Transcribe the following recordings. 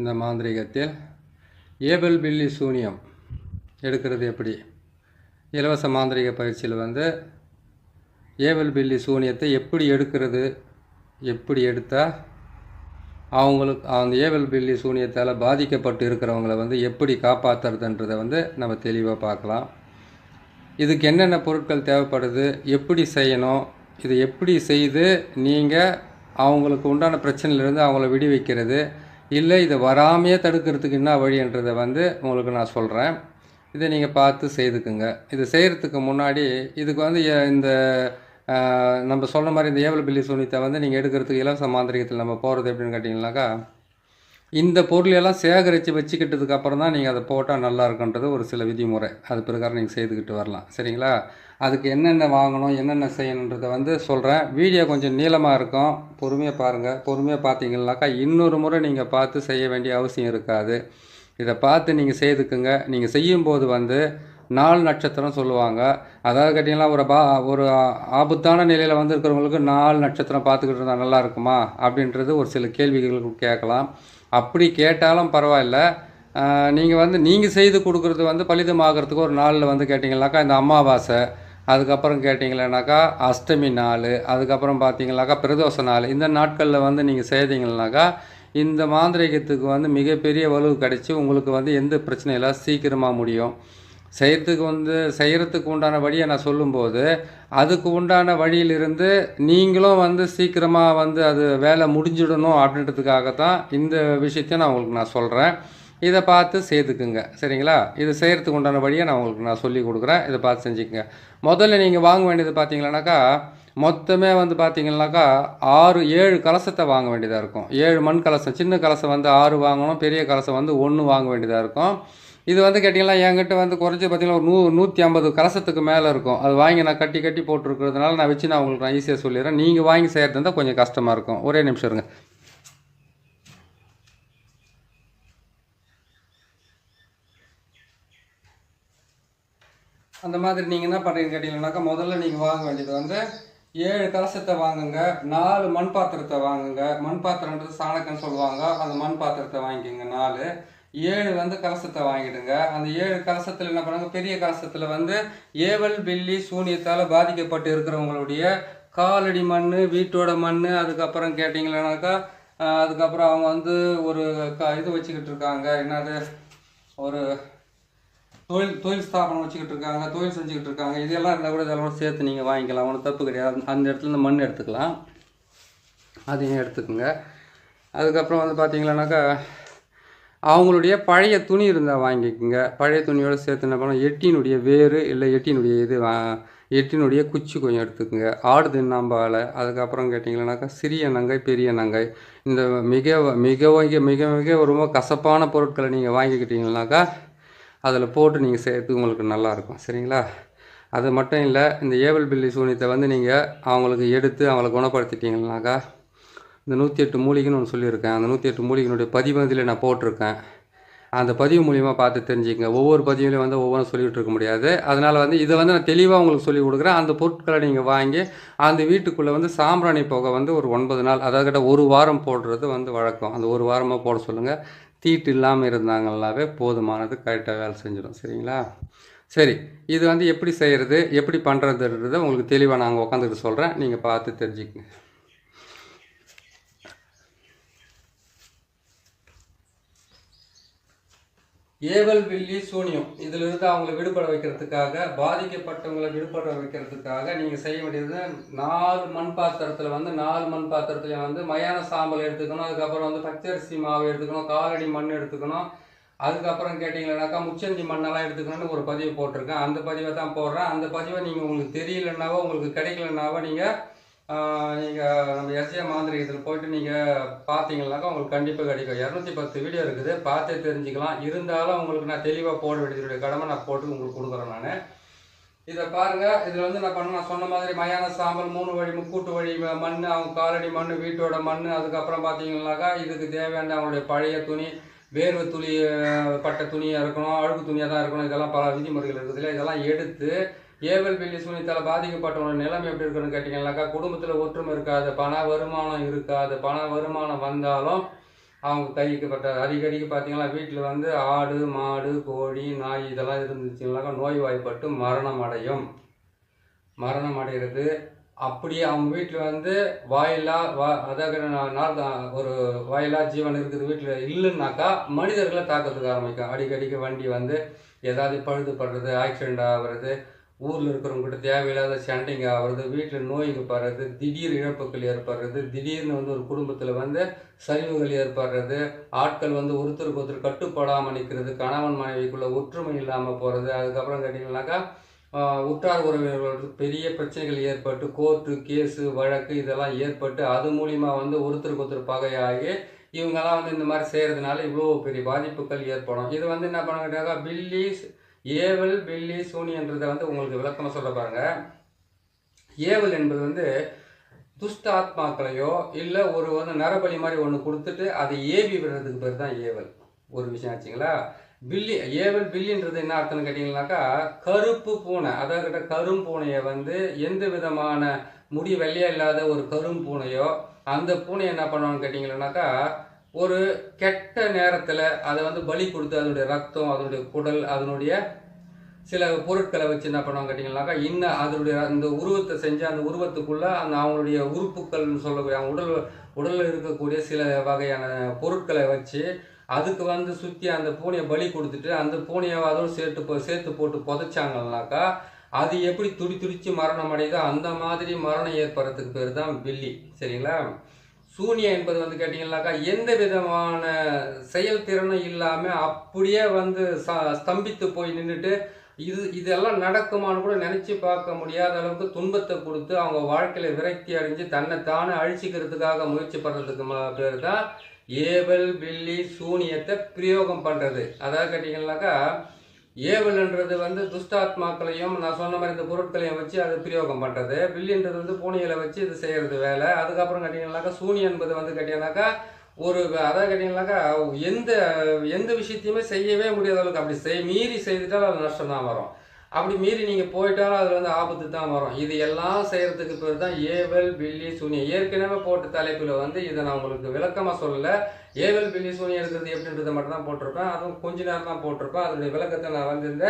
இந்த மாந்திரீகத்தில் ஏபல் பில்லி சூனியம் எடுக்கிறது எப்படி? இலவச மாந்திரீக பயிற்சியில் ஏபல் பில்லி சூனியத்தை எப்படி எடுக்கிறது, எப்படி எடுத்தால் அவங்களுக்கு அந்த ஏபல் பில்லி சூனியத்தால் பாதிக்கப்பட்டு இருக்கிறவங்கள எப்படி காப்பாற்றுறதுன்றதை நம்ம தெளிவாக பார்க்கலாம். இதுக்கு என்னென்ன பொருட்கள் தேவைப்படுது, எப்படி செய்யணும், இதை எப்படி செய்து நீங்கள் அவங்களுக்கு உண்டான பிரச்சனையிலேருந்து அவங்கள விடுவிக்கிறது, இல்லை இதை வராமையே தடுக்கிறதுக்கு என்ன வழின்றதை உங்களுக்கு நான் சொல்கிறேன். இதை நீங்கள் பார்த்து செய்துக்குங்க. இது செய்கிறதுக்கு முன்னாடி இதுக்கு இந்த நம்ம சொன்ன மாதிரி இந்த ஏபல் பில்லி சூனியத்தை நீங்கள் எடுக்கிறதுக்கு இலவச மாந்திரிகத்தில் நம்ம போகிறது எப்படின்னு கேட்டிங்கனாக்கா, இந்த பொருளையெல்லாம் சேகரித்து வச்சுக்கிட்டதுக்கு அப்புறம் தான் நீங்கள் அதை போட்டால் நல்லா இருக்குன்றது ஒரு சில விதிமுறை. அது பிரகாரம் நீங்கள் செய்துக்கிட்டு வரலாம். சரிங்களா? அதுக்கு என்னென்ன வாங்கணும், என்னென்ன செய்யணுன்றதை சொல்கிறேன். வீடியோ கொஞ்சம் நீளமாக இருக்கும், பொறுமையாக பாருங்கள். பொறுமையாக பார்த்தீங்கன்னாக்கா இன்னொரு முறை நீங்கள் பார்த்து செய்ய வேண்டிய அவசியம் இருக்காது. இதை பார்த்து நீங்கள் செய்துக்குங்க. நீங்கள் செய்யும்போது 4 நட்சத்திரம் சொல்லுவாங்க. அதாவது கேட்டிங்கன்னா ஒரு ஆபத்தான நிலையில் இருக்கிறவங்களுக்கு 4 நட்சத்திரம் பார்த்துக்கிட்டு இருந்தால் நல்லா இருக்குமா அப்படின்றது ஒரு சில கேள்விகளுக்கு கேட்கலாம். அப்படி கேட்டாலும் பரவாயில்ல. நீங்கள் செய்து கொடுக்குறது பலிதமாகறதுக்கு ஒரு நாளில் கேட்டிங்கனாக்கா இந்த அமாவாசை, அதுக்கப்புறம் கேட்டிங்கன்னாக்கா அஷ்டமி நாள், அதுக்கப்புறம் பார்த்தீங்கன்னாக்கா பிரதோஷ நாள், இந்த நாட்களில் நீங்கள் செய்தீங்கன்னாக்கா இந்த மாந்திரிகத்துக்கு மிகப்பெரிய வலு கிடச்சி உங்களுக்கு எந்த பிரச்சனையெல்லாம் சீக்கிரமாக முடியும். செய்கிறதுக்கு உண்டான வழியை நான் சொல்லும்போது அதுக்கு உண்டான வழியிலிருந்து நீங்களும் சீக்கிரமாக அது வேலை முடிஞ்சிடணும் அப்படின்றதுக்காகத்தான் இந்த விஷயத்தையும் நான் சொல்கிறேன். இதை பார்த்து செய்துக்குங்க. சரிங்களா? இது செய்கிறதுக்கு உண்டான வழியை நான் சொல்லி கொடுக்குறேன். இதை பார்த்து செஞ்சுக்கங்க. முதல்ல நீங்கள் வாங்க வேண்டியது பார்த்தீங்கன்னாக்கா மொத்தமே பார்த்தீங்கன்னாக்கா 7 கலசத்தை வாங்க வேண்டியதாக இருக்கும். 7 மண் கலசம். சின்ன கலசம் 6 வாங்கணும், பெரிய கலசம் 1 வாங்க வேண்டியதாக இருக்கும். இது கேட்டிங்கன்னா என்கிட்ட குறைச்சி பார்த்தீங்கன்னா ஒரு 150 கலசத்துக்கு மேலே இருக்கும். அது வாங்கி நான் கட்டி போட்டுருக்கிறதுனால நான் வச்சு உங்களுக்கு ஈஸியாக சொல்லிடுறேன். நீங்கள் வாங்கி செய்கிறது இருந்தால் கொஞ்சம் கஷ்டமாக இருக்கும். ஒரே நிமிஷம் இருங்க. அந்த மாதிரி நீங்கள் என்ன பண்ணுறீங்கன்னு கேட்டிங்கன்னாக்கா முதல்ல நீங்கள் வாங்க வேண்டியது 7 கலசத்தை வாங்குங்க. 4 மண் பாத்திரத்தை வாங்குங்க. மண் பாத்திரன்றது சாணக்கன்னு சொல்லுவாங்க. அந்த மண் பாத்திரத்தை வாங்கிக்கோங்க. 4 7 கலசத்தை வாங்கிடுங்க. அந்த 7 கலசத்தில் என்ன பண்ணுங்க, பெரிய கலசத்தில் ஏவல் பில்லி சூனியத்தால் பாதிக்கப்பட்டு இருக்கிறவங்களுடைய காலடி மண், வீட்டோட மண், அதுக்கப்புறம் கேட்டிங்கன்னாக்கா அதுக்கப்புறம் அவங்க ஒரு இது வச்சுக்கிட்டு இருக்காங்க, என்னது ஒரு தொழில் ஸ்தாபனம் வச்சுக்கிட்டு இருக்காங்க, தொழில் செஞ்சுக்கிட்டு இருக்காங்க, இதெல்லாம் இருந்தால் கூட இதெல்லாம் சேர்த்து நீங்கள் வாங்கிக்கலாம். ஒன்றும் தப்பு கிடையாது. அந்த இடத்துல மண் எடுத்துக்கலாம், அதையும் எடுத்துக்கோங்க. அதுக்கப்புறம் பார்த்தீங்கன்னாக்கா அவங்களுடைய பழைய துணி இருந்தால் வாங்கிக்கோங்க. பழைய துணியோடு சேர்த்து என்ன பண்ணணும், எட்டினுடைய வேறு இல்லை எட்டினுடைய குச்சி கொஞ்சம் எடுத்துக்கோங்க. ஆடு தின்னாம்பாலை, அதுக்கப்புறம் கேட்டிங்கன்னாக்கா சிறிய நங்கை, பெரிய நங்கை, இந்த மிக மிக மிக மிக ரொம்ப கசப்பான பொருட்களை நீங்கள் வாங்கிக்கிட்டீங்கன்னாக்கா அதில் போட்டு நீங்கள் செய்யறதுக்கு உங்களுக்கு நல்லாயிருக்கும். சரிங்களா? அது மட்டும் இல்லை, இந்த ஏவல் பில்லி சூனியத்தை நீங்கள் அவங்களுக்கு எடுத்து அவங்கள குணப்படுத்திட்டீங்கன்னாக்கா இந்த 108 மூலிகைன்னு ஒன்று சொல்லியிருக்கேன். அந்த 108 மூலிகையினுடைய பதிவு இதில் நான் போட்டிருக்கேன். அந்த பதிவு மூலிமா பார்த்து தெரிஞ்சுக்கங்க. ஒவ்வொரு பதிவுலையும் ஒவ்வொன்றும் சொல்லிகிட்டு இருக்க முடியாது. அதனால் இதை நான் தெளிவாக உங்களுக்கு சொல்லிக் கொடுக்குறேன். அந்த பொருட்களை நீங்கள் வாங்கி அந்த வீட்டுக்குள்ளே சாம்பிராணி புகை ஒரு 9 நாள், அதாவது கிட்ட 1 வாரம் போடுறது வழக்கம். அந்த 1 வாரமாக போட சொல்லுங்கள். தீட்டு இல்லாமல் இருந்தாங்கன்னாவே போதுமானது, கரெக்டாக வேலை செஞ்சிடும். சரிங்களா? சரி, இது எப்படி செய்கிறது, எப்படி பண்ணுறதுன்றதை உங்களுக்கு தெளிவாக நாங்கள் உட்காந்துக்கிட்டு சொல்கிறேன். நீங்கள் பார்த்து தெரிஞ்சுக்கங்க. ஏவல் பில்லி சூனியம் இதிலிருந்து அவங்களை விடுபட வைக்கிறதுக்காக, பாதிக்கப்பட்டவங்களை விடுபட வைக்கிறதுக்காக நீங்கள் செய்ய வேண்டியது 4 மண் பாத்திரத்தில் 4 மண் பாத்திரத்தில் மயான சாம்பல் எடுத்துக்கணும். அதுக்கப்புறம் பச்சரிசி மாவு எடுத்துக்கணும், காலடி மண் எடுத்துக்கணும். அதுக்கப்புறம் கேட்டிங்கன்னாக்கா முச்சந்தி மண்ணெல்லாம் எடுத்துக்கணும்னு ஒரு பதிவு போட்டிருக்கேன். அந்த பதிவை தான் போடுறேன். அந்த பதிவை நீங்கள் உங்களுக்கு தெரியலன்னாவோ உங்களுக்கு கிடைக்கலன்னாவோ நீங்கள் நம்ம எஸ்ஏ மாந்திரிகத்தில் போய்ட்டு நீங்கள் பார்த்தீங்கன்னாக்கா உங்களுக்கு கண்டிப்பாக கிடைக்கும். 210 வீடியோ இருக்குது, பார்த்தே தெரிஞ்சுக்கலாம். இருந்தாலும் உங்களுக்கு நான் தெளிவாக போட வேண்டியதுடைய கடமை நான் போட்டு உங்களுக்கு கொடுக்குறேன். நான் இதை பாருங்கள். இதில் நான் சொன்ன மாதிரி மயான சாம்பல், 3 வழி முக்கூட்டு வழி மண், அவங்க காலடி மண், வீட்டோட மண், அதுக்கப்புறம் பார்த்தீங்கன்னாக்கா இதுக்கு தேவையான அவங்களுடைய பழைய துணி, வேர்வை துளி பட்ட துணியாக இருக்கணும், அழுக்கு துணியாக தான் இருக்கணும். இதெல்லாம் பல விதிமுறைகள் இருக்குதுல்ல. இதெல்லாம் எடுத்து ஏவல் பில்லி சூனியத்தால் பாதிக்கப்பட்டவங்களோட நிலைமை எப்படி இருக்குன்னு கேட்டிங்கன்னாக்கா குடும்பத்தில் ஒற்றுமை இருக்காது, பண வருமானம் இருக்காது. பண வருமானம் வந்தாலும் அவங்க கைக்கு பட்ட அடிக்கடிக்கு பார்த்தீங்கன்னா வீட்டில் வந்து ஆடு மாடு கோழி நாய் இதெல்லாம் இருந்துச்சுன்னாக்கா நோய்வாய்ப்பட்டு மரணம் அடைகிறது. அப்படியே அவங்க வீட்டில் வந்து அதாவது ஒரு வாயிலா ஜீவன் இருக்குது வீட்டில் இல்லைன்னாக்கா மனிதர்களை தாக்கத்துக்கு ஆரம்பிக்கும். அடிக்கடிக்கு வண்டி வந்து ஏதாவது பழுதுபடுறது, ஆக்சிடெண்ட் ஆகிறது, ஊரில் இருக்கிறவங்ககிட்ட தேவையில்லாத சண்டைங்க ஆகிறது, வீட்டில் நோய்க்கு படுறது, திடீர் இழப்புகள் ஏற்படுறது, திடீர்னு வந்து ஒரு குடும்பத்தில் வந்து சரிவுகள் ஏற்படுறது, ஆட்கள் வந்து ஒருத்தருக்கு ஒருத்தர் கட்டுப்படாமல் நிற்கிறது, கணவன் மனைவிக்குள்ள ஒற்றுமை இல்லாமல் போகிறது. அதுக்கப்புறம் கேட்டிங்கன்னாக்கா உற்றார் உறவினர்களுக்கு பெரிய பிரச்சனைகள் ஏற்பட்டு கோர்ட்டு கேஸு வழக்கு இதெல்லாம் ஏற்பட்டு அது மூலிமா வந்து ஒருத்தருக்கு ஒருத்தர் பகையாகி இவங்கெல்லாம் வந்து இந்த மாதிரி செய்கிறதுனால இவ்வளோ பெரிய பாதிப்புகள் ஏற்படும். இது வந்து என்ன பண்ண ஏவல் பில்லி சூனியன்றதை வந்து உங்களுக்கு விளக்கமாக சொல்ல பாருங்க. ஏவல் என்பது வந்து துஷ்ட ஆத்மாக்களையோ இல்லை ஒரு வந்து நரபலி மாதிரி ஒன்று கொடுத்துட்டு அதை ஏவி விடுறதுக்கு பேர் தான் ஏவல். ஒரு விஷயம் ஆச்சுங்களா. ஏவல் பில்லின்றது என்ன அர்த்தம்னு கேட்டிங்கன்னாக்கா கருப்பு பூனை, அதாவது கரும்பூனையை வந்து எந்த விதமான முடி வெள்ளையா இல்லாத ஒரு கரும்பூனையோ அந்த பூனையை என்ன பண்ணுவான்னு கேட்டிங்கன்னாக்கா ஒரு கெட்ட நேரத்தில் அதை வந்து பலி கொடுத்து அதனுடைய ரத்தம், அதனுடைய குடல், அதனுடைய சில பொருட்களை வச்சு என்ன பண்ணுவாங்க கேட்டிங்கன்னாக்கா இன்னும் அதனுடைய அந்த உருவத்தை செஞ்சு அந்த உருவத்துக்குள்ளே அந்த அவங்களுடைய உறுப்புகள்னு சொல்லக்கூடிய அவங்க உடலில் இருக்கக்கூடிய சில வகையான பொருட்களை வச்சு அதுக்கு வந்து சுற்றி அந்த பூனையை பலி கொடுத்துட்டு அந்த பூனையை அதோடு சேர்த்து போட்டு புதைச்சாங்கன்னாக்கா அது எப்படி துடிச்சு மரணம் அடையுதோ அந்த மாதிரி மரணம் ஏற்படுறதுக்கு பேர் தான் பில்லி. சரிங்களா. சூனியம் என்பது வந்து கேட்டிங்கன்னாக்கா எந்த விதமான செயல்திறனும் இல்லாமல் அப்படியே வந்து ஸ்தம்பித்து போய் நின்றுட்டு இதெல்லாம் நடக்குமான்னு கூட நினச்சி பார்க்க முடியாத அளவுக்கு துன்பத்தை கொடுத்து அவங்க வாழ்க்கையில் விரக்தி அடைஞ்சு தன்னைத்தானே அழிச்சிக்கிறதுக்காக முயற்சி பண்ணுறதுக்கு பேர் தான் ஏவல் பில்லி சூனியத்தை பிரயோகம் பண்ணுறது. அதாவது கேட்டிங்கன்னாக்கா ஏவல்ன்றது வந்து துஷ்டாத்மாக்களையும் நான் சொன்ன மாதிரி இந்த பொருட்களையும் வச்சு அது பிரயோகம் பண்ணுறது. பில்லின்றது வந்து பூனைகளை வச்சு இது செய்கிறது வேலை. அதுக்கப்புறம் கேட்டிங்கன்னாக்கா சூனியம் என்பது வந்து கேட்டிங்கன்னாக்கா அதாவது கேட்டிங்கன்னாக்கா எந்த விஷயத்தையுமே செய்யவே முடியாத அளவுக்கு அப்படி மீறி செய்துட்டாலும் அது நஷ்டம் தான் வரும். அப்படி மீறி நீங்கள் போயிட்டாலும் அதில் வந்து ஆபத்து தான் வரும். இது எல்லாம் செய்கிறதுக்கு பேர் தான் ஏவல் பில்லி சூனியம். ஏற்கனவே போட்ட தலைப்பில் வந்து இதை நான் உங்களுக்கு விளக்கமாக சொல்லலை. ஏவல் பில்லி சூனியம் இருக்கிறது எப்படின்றத மட்டும் தான் போட்டிருப்பேன். அதுவும் கொஞ்ச நேரம் தான் போட்டிருப்பேன். அதனுடைய விளக்கத்தை நான் வந்து இந்த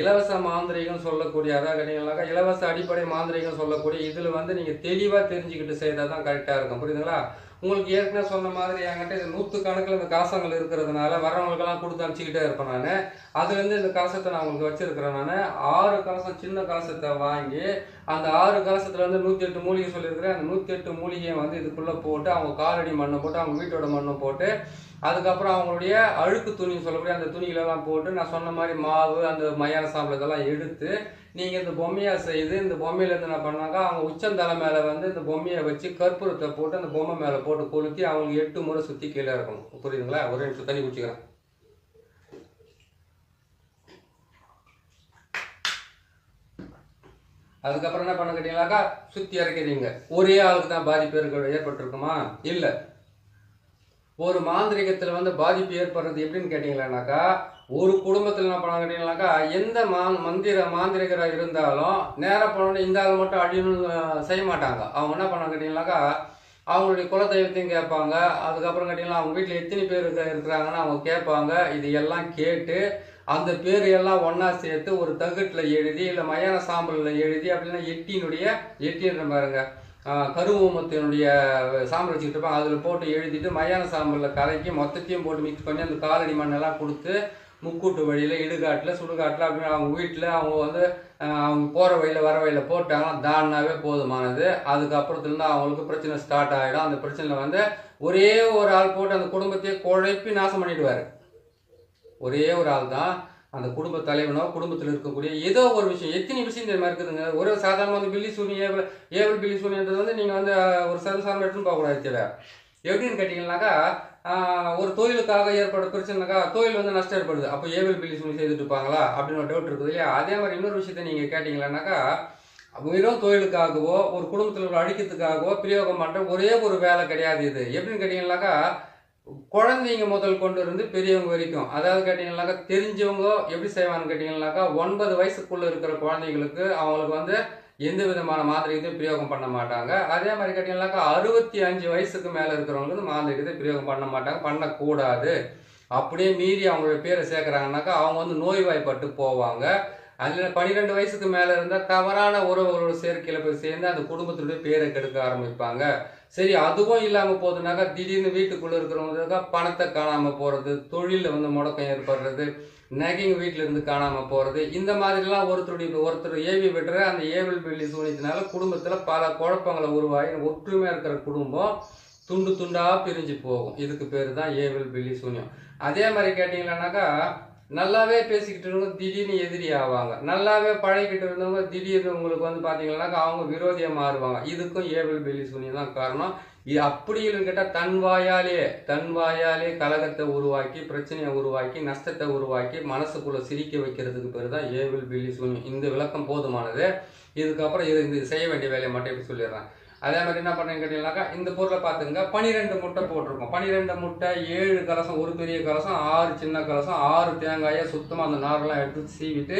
இலவச மாந்திரிகம் சொல்லக்கூடிய அதாவது கேட்டிங்கன்னாக்கா இலவச அடிப்படை மாந்திரிகம் சொல்லக்கூடிய இதில் வந்து நீங்கள் தெளிவாக தெரிஞ்சுக்கிட்டு செய்தால் தான் கரெக்டாக இருக்கும். புரியுதுங்களா. உங்களுக்கு ஏற்கனவே சொன்ன மாதிரி என்கிட்ட இது 100 கணக்கில் இந்த காசங்கள் இருக்கிறதுனால வர்றவங்களுக்கெல்லாம் கொடுத்து அனுப்பிச்சிக்கிட்டே இருப்பேன் நான். அதுலேருந்து இந்த காசத்தை நான் உங்களுக்கு வச்சுருக்கிறேன். நான் 6 காசம் சின்ன காசத்தை வாங்கி அந்த 6 காசத்தில் வந்து 108 மூலிகை சொல்லியிருக்கிறேன். அந்த 108 மூலிகையை வந்து இதுக்குள்ளே போட்டு அவங்க காலடி மண்ணை போட்டு அவங்க வீட்டோட மண்ணை போட்டு அதுக்கப்புறம் அவங்களுடைய அழுக்கு துணி சொல்லக்கூடிய அந்த துணிகளெல்லாம் போட்டு நான் சொன்ன மாதிரி மாவு அந்த மயான சாம்பல் இதெல்லாம் எடுத்து நீங்கள் இந்த பொம்மையாக செய்து இந்த பொம்மையிலேருந்து என்ன பண்ணாங்க அவங்க உச்சந்தலை மேலே வந்து இந்த பொம்மையை வச்சு கற்பூரத்தை போட்டு அந்த பொம்மை மேலே போட்டு கொளுத்தி அவங்களுக்கு 8 முறை சுற்றி கீழே இருக்கணும். புரியுதுங்களா. ஒரு நிமிஷம் தண்ணி குடிச்சிக்கிறேன். அதுக்கப்புறம் என்ன பண்ண கேட்டீங்கன்னாக்கா சுற்றி இறக்கிறீங்க. ஒரே ஆளுக்கு தான் பாதிப்பு ஏற்பட்டிருக்குமா? இல்லை. ஒரு மாந்திரிகத்தில் வந்து பாதிப்பு ஏற்படுறது எப்படின்னு கேட்டிங்களானாக்கா ஒரு குடும்பத்தில் என்ன பண்ண கேட்டிங்கனாக்கா எந்த மாந்திரிகராக இருந்தாலும் நேராக போனோன்னு இந்த ஆள் மட்டும் அழியணும்னு செய்ய மாட்டாங்க. அவங்க என்ன பண்ண கேட்டிங்கனாக்கா அவங்களுடைய குலதெய்வத்தையும் கேட்பாங்க. அதுக்கப்புறம் கேட்டிங்கன்னா அவங்க வீட்டில் எத்தனை பேர் இருக்கிறாங்கன்னு அவங்க கேட்பாங்க. இது எல்லாம் கேட்டு அந்த பேர் எல்லாம் ஒன்றா சேர்த்து ஒரு தகட்டில் எழுதி இல்லை மயான சாம்பலில் எழுதி அப்படின்னா எட்டின்ற பாருங்க கருவூமத்தினுடைய சாம்பல் வச்சுக்கிட்டு இருப்பாங்க. அதில் போட்டு எழுதிட்டு மயான சாம்பலில் கலக்கி மொத்தத்தையும் போட்டு மிக்ஸ் பண்ணி அந்த காலடி மண்ணெல்லாம் கொடுத்து முக்கூட்டு வழியில் இடுகாட்டில் சுடுகாட்டில் அப்படின்னு அவங்க வீட்டில் அவங்க வந்து அவங்க போகிற வழியில் வர வழியில் போட்டாங்கன்னா தானாவே போதுமானது. அதுக்கப்புறத்துலேருந்து அவங்களுக்கு பிரச்சனை ஸ்டார்ட் ஆகிடும். அந்த பிரச்சனையில் வந்து ஒரே ஒரு ஆள் போட்டு அந்த குடும்பத்தையே குழப்பி நாசம் பண்ணிடுவார். ஒரே ஒரு ஆள் தான் அந்த குடும்ப தலைவனோ குடும்பத்தில் இருக்கக்கூடிய ஏதோ ஒரு விஷயம் எத்தனை விஷயம் இந்த மாதிரி இருக்குதுங்க. ஒரு சாதாரணமாக வந்து பில்லி சூனி ஏவல் பில்லி சூனின்றது வந்து நீங்கள் வந்து ஒரு சர்வசாதாரண எடுத்துன்னு போகக்கூடாது. தேவை எப்படின்னு கேட்டிங்கன்னாக்கா ஒரு தொழிலுக்காக ஏற்பட பிரச்சனைனாக்கா தொழில் வந்து நஷ்டம் ஏற்படுது. அப்போ ஏவல் பில்லி சூனி செய்துட்டு இருப்பாங்களா அப்படின்னு ஒரு டவுட் இருக்குது இல்லையா. அதே மாதிரி இன்னொரு விஷயத்த நீங்கள் கேட்டிங்களானாக்கா வெறும் தொழிலுக்காகவோ ஒரு குடும்பத்தில் ஒரு அழிக்கிறதுக்காகவோ பிரயோகம் பண்ணுற ஒரே ஒரு வேலை கிடையாது. இது எப்படின்னு கேட்டிங்கன்னாக்கா குழந்தைங்க முதல் கொண்டு இருந்து பெரியவங்க வரைக்கும் அதாவது கேட்டிங்கன்னாக்கா தெரிஞ்சவங்க எப்படி செய்வாங்கன்னு கேட்டிங்கன்னாக்கா 9 வயசுக்குள்ளே இருக்கிற குழந்தைங்களுக்கு அவங்களுக்கு வந்து எந்த விதமான மாந்திரிகத்தையும் பிரயோகம் பண்ண மாட்டாங்க. அதே மாதிரி கேட்டீங்கன்னாக்கா 65 வயசுக்கு மேலே இருக்கிறவங்க வந்து மாந்திரிகத்தை பிரயோகம் பண்ண மாட்டாங்க, பண்ணக்கூடாது. அப்படியே மீறி அவங்களுடைய பேரை சேர்க்குறாங்கனாக்கா அவங்க வந்து நோய்வாய்ப்பட்டு போவாங்க. அதில் 12 வயசுக்கு மேலே இருந்தால் தவறான உறவுகளோட சேர்க்கையில் போய் சேர்ந்து அந்த குடும்பத்துடைய பேரை கெடுக்க ஆரம்பிப்பாங்க. சரி, அதுவும் இல்லாமல் போகுதுனாக்கா திடீர்னு வீட்டுக்குள்ளே இருக்கிறவங்களுக்கா பணத்தை காணாமல் போகிறது, தொழிலில் வந்து முடக்கம் ஏற்படுறது, நகைங்க வீட்டில் இருந்து காணாமல் போகிறது, இந்த மாதிரிலாம் ஒருத்தர் ஏவி விடுற அந்த ஏவல் பில்லி சூனியத்தினால குடும்பத்தில் பல குழப்பங்களை உருவாகி ஒற்றுமையாக இருக்கிற குடும்பம் துண்டு துண்டாக பிரிஞ்சு போகும். இதுக்கு பேர் தான் ஏவல் பில்லி சூனியம். அதே மாதிரி கேட்டிங்களானாக்கா நல்லாவே பேசிக்கிட்டு இருந்தவங்க திடீர்னு எதிரி ஆவாங்க, நல்லாவே பழகிக்கிட்டு இருந்தவங்க திடீர்னு உங்களுக்கு வந்து பார்த்தீங்கன்னாக்கா அவங்க விரோதியாக மாறுவாங்க. இதுக்கும் ஏவல் பில்லி சூனியம் தான் காரணம். இது அப்படி இல்லைன்னு கேட்டால் தன் வாயாலே கலகத்தை உருவாக்கி, பிரச்சனையை உருவாக்கி, நஷ்டத்தை உருவாக்கி, மனசுக்குள்ளே சிரிக்க வைக்கிறதுக்கு பேர் தான் ஏவல் பில்லி சூனியம். இந்த விளக்கம் போதுமானது. இதுக்கப்புறம் இது செய்ய வேண்டிய வேலையை மட்டும் இப்படி சொல்லிடுறேன். அதே மாதிரி என்ன பண்ணுறேன்னு கேட்டீங்கன்னாக்கா இந்த பொருளை பார்த்துங்க. 12 முட்டை போட்டிருக்கோம். 12 முட்டை, 7 கலசம், ஒரு பெரிய கலசம், 6 சின்ன கலசம், 6 தேங்காயை சுத்தமாக அந்த நாரெல்லாம் எடுத்து சீவிட்டு